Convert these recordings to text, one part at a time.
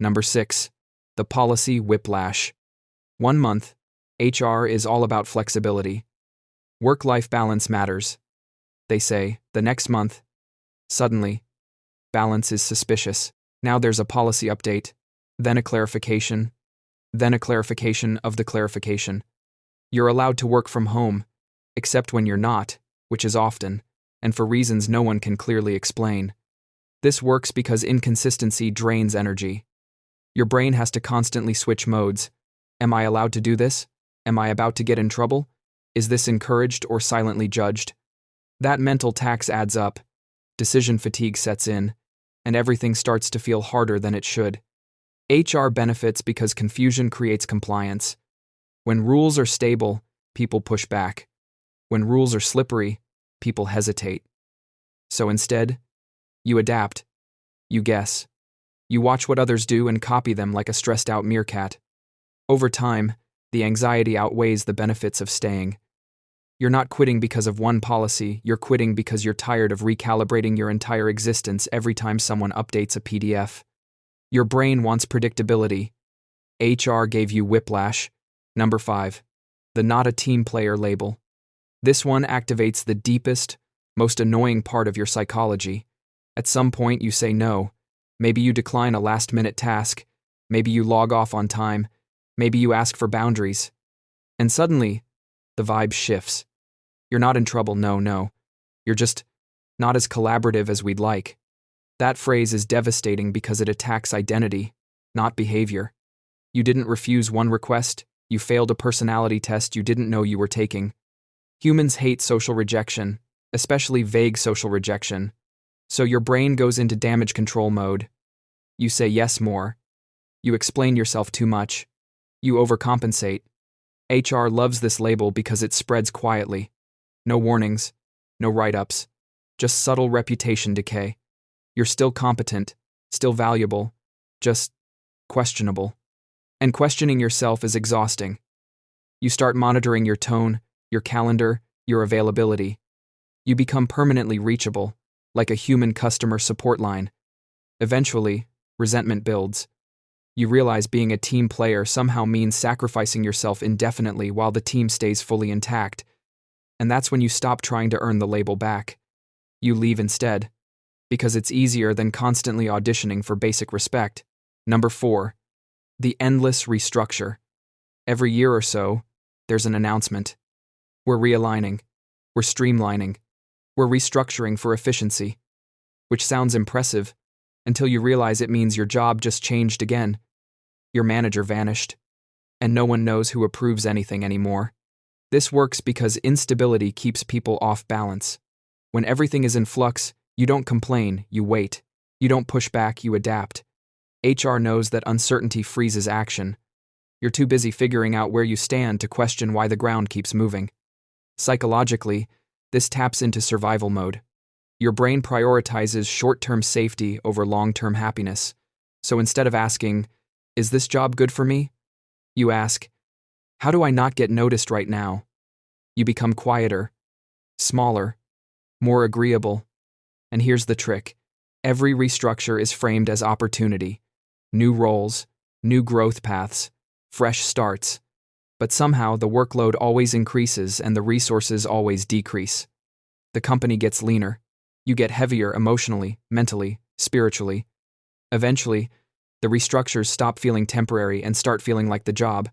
Number 6. The Policy Whiplash. 1 month, HR is all about flexibility. Work-life balance matters. They say, the next month, suddenly, balance is suspicious. Now there's a policy update, then a clarification, then a clarification of the clarification. You're allowed to work from home, except when you're not, which is often, and for reasons no one can clearly explain. This works because inconsistency drains energy. Your brain has to constantly switch modes. Am I allowed to do this? Am I about to get in trouble? Is this encouraged or silently judged? That mental tax adds up. Decision fatigue sets in, and everything starts to feel harder than it should. HR benefits because confusion creates compliance. When rules are stable, people push back. When rules are slippery, people hesitate. So instead, you adapt. You guess. You watch what others do and copy them like a stressed-out meerkat. Over time, the anxiety outweighs the benefits of staying. You're not quitting because of one policy, you're quitting because you're tired of recalibrating your entire existence every time someone updates a PDF. Your brain wants predictability. HR gave you whiplash. Number 5. The not a team player label. This one activates the deepest, most annoying part of your psychology. At some point you say no. Maybe you decline a last-minute task. Maybe you log off on time. Maybe you ask for boundaries. And suddenly, the vibe shifts. You're not in trouble, no. You're just not as collaborative as we'd like. That phrase is devastating because it attacks identity, not behavior. You didn't refuse one request, you failed a personality test you didn't know you were taking. Humans hate social rejection, especially vague social rejection. So your brain goes into damage control mode. You say yes more. You explain yourself too much. You overcompensate. HR loves this label because it spreads quietly. No warnings, no write-ups, just subtle reputation decay. You're still competent, still valuable, just questionable. And questioning yourself is exhausting. You start monitoring your tone, your calendar, your availability. You become permanently reachable, like a human customer support line. Eventually, resentment builds. You realize being a team player somehow means sacrificing yourself indefinitely while the team stays fully intact. And that's when you stop trying to earn the label back. You leave instead, because it's easier than constantly auditioning for basic respect. Number 4. The Endless Restructure. Every year or so, there's an announcement. We're realigning. We're streamlining. We're restructuring for efficiency. Which sounds impressive, until you realize it means your job just changed again. Your manager vanished, and no one knows who approves anything anymore. This works because instability keeps people off balance. When everything is in flux, you don't complain, you wait. You don't push back, you adapt. HR knows that uncertainty freezes action. You're too busy figuring out where you stand to question why the ground keeps moving. Psychologically, this taps into survival mode. Your brain prioritizes short-term safety over long-term happiness. So instead of asking, "Is this job good for me?" you ask, "How do I not get noticed right now?" You become quieter, smaller, more agreeable. And here's the trick. Every restructure is framed as opportunity. New roles, new growth paths, fresh starts. But somehow the workload always increases and the resources always decrease. The company gets leaner. You get heavier emotionally, mentally, spiritually. Eventually, the restructures stop feeling temporary and start feeling like the job.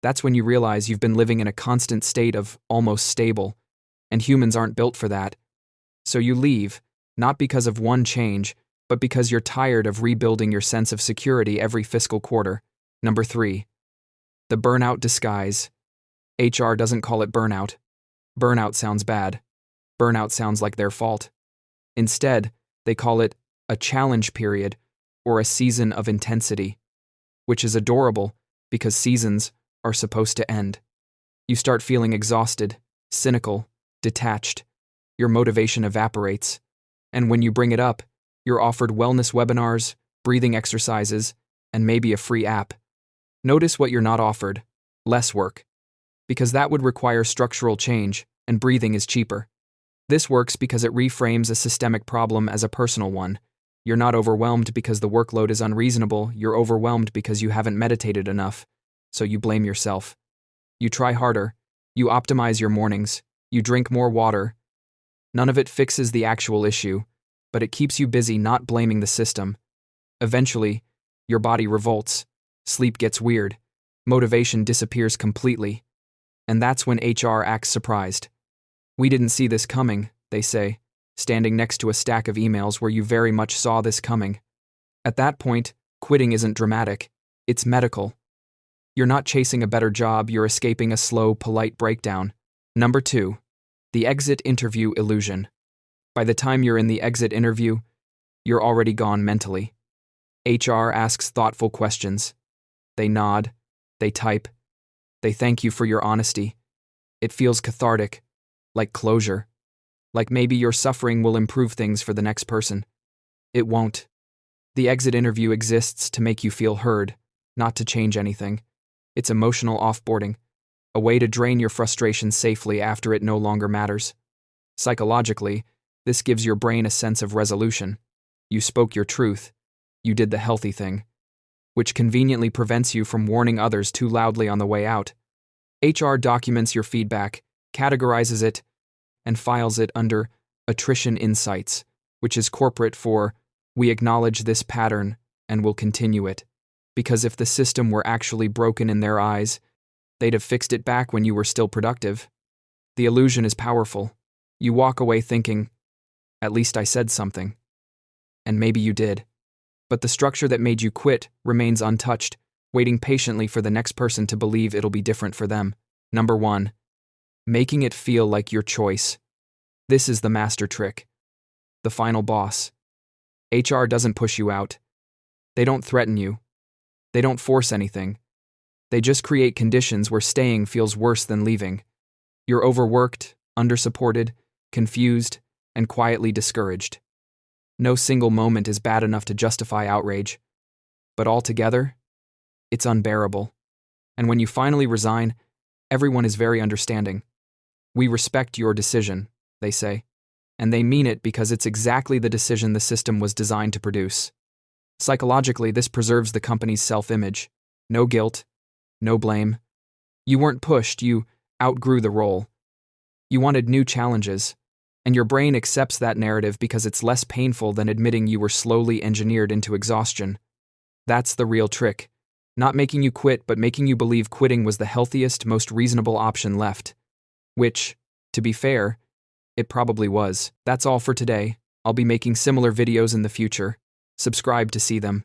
That's when you realize you've been living in a constant state of almost stable, and humans aren't built for that. So you leave, not because of one change, but because you're tired of rebuilding your sense of security every fiscal quarter. Number 3. The Burnout Disguise. HR doesn't call it burnout. Burnout sounds bad. Burnout sounds like their fault. Instead, they call it a challenge period or a season of intensity, which is adorable because seasons are supposed to end. You start feeling exhausted, cynical, detached. Your motivation evaporates. And when you bring it up, you're offered wellness webinars, breathing exercises, and maybe a free app. Notice what you're not offered: less work. Because that would require structural change, and breathing is cheaper. This works because it reframes a systemic problem as a personal one. You're not overwhelmed because the workload is unreasonable, you're overwhelmed because you haven't meditated enough, so you blame yourself. You try harder, you optimize your mornings, you drink more water. None of it fixes the actual issue, but it keeps you busy not blaming the system. Eventually, your body revolts, sleep gets weird, motivation disappears completely, and that's when HR acts surprised. We didn't see this coming, they say, standing next to a stack of emails where you very much saw this coming. At that point, quitting isn't dramatic, it's medical. You're not chasing a better job, you're escaping a slow, polite breakdown. Number 2. The exit interview illusion. By the time you're in the exit interview, you're already gone mentally. HR asks thoughtful questions. They nod, they type, they thank you for your honesty. It feels cathartic, like closure. Like maybe your suffering will improve things for the next person. It won't. The exit interview exists to make you feel heard, not to change anything. It's emotional offboarding, a way to drain your frustration safely after it no longer matters. Psychologically, this gives your brain a sense of resolution. You spoke your truth. You did the healthy thing, which conveniently prevents you from warning others too loudly on the way out. HR documents your feedback, categorizes it, and files it under Attrition Insights, which is corporate for, we acknowledge this pattern and will continue it. Because if the system were actually broken in their eyes, they'd have fixed it back when you were still productive. The illusion is powerful. You walk away thinking, at least I said something. And maybe you did. But the structure that made you quit remains untouched, waiting patiently for the next person to believe it'll be different for them. Number 1. Making it feel like your choice. This is the master trick. The final boss. HR doesn't push you out. They don't threaten you. They don't force anything. They just create conditions where staying feels worse than leaving. You're overworked, undersupported, confused, and quietly discouraged. No single moment is bad enough to justify outrage. But altogether, it's unbearable. And when you finally resign, everyone is very understanding. We respect your decision, they say. And they mean it because it's exactly the decision the system was designed to produce. Psychologically, this preserves the company's self-image. No guilt, no blame. You weren't pushed, you outgrew the role. You wanted new challenges, and your brain accepts that narrative because it's less painful than admitting you were slowly engineered into exhaustion. That's the real trick. Not making you quit, but making you believe quitting was the healthiest, most reasonable option left. Which, to be fair, it probably was. That's all for today. I'll be making similar videos in the future. Subscribe to see them.